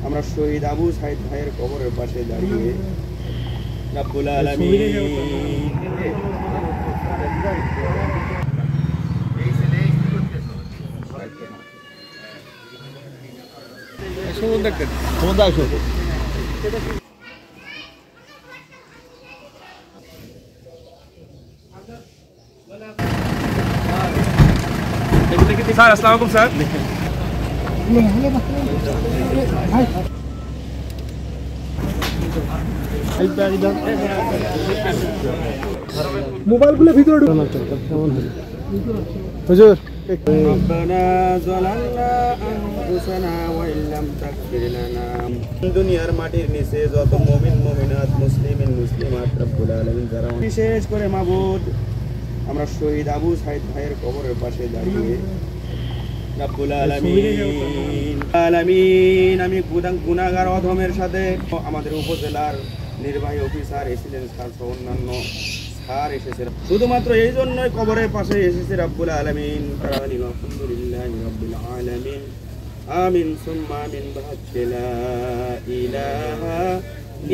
আমরা শহীদ আবু সাইদ ভাইয়ের কবরের পাশে দাঁড়িয়ে রব্বুল আলামিন স্যার আসসালামু আলাইকুম স্যার। মোবাইলগুলো ভিতরে ঢুকানো কেমন হবে হুজুর ربنا ظلمنا أنفسنا وإن لم تغفر لنا দুনিয়ার মাটির নিচে যত মুমিন মুমিনাত মুসলিমিন মুসলিমাত রব্বুল আলামিন যারা বিশেষ করে মাবুদ আমরা শহীদ আবু সাইদ ভাইয়ের কবরের পাশে দাঁড়িয়ে রব্বুল আলামিন আমি গুনাহগার অধমের সাথে আমাদের উপজেলার নির্বাহী অফিসার এসিলেন স্যার সহ অন্যান্য স্যার এসেছে শুধুমাত্র এই জন্যই কবরের পাশে এসেছে রব্বুল আলামিন তারা বলেন আলহামদুলিল্লাহি রাব্বিল আলামিন আমিন সুম্মা আমিন বাহাজ্জে লা ইলাহা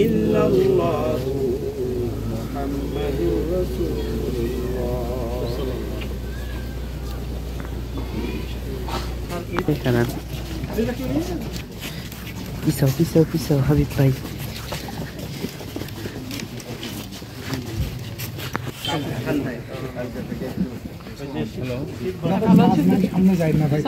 ইল্লাল্লাহু মুহাম্মাদুর রাসূলুল্লাহ Pisau Habib ভাই সামনে যাই না ভাই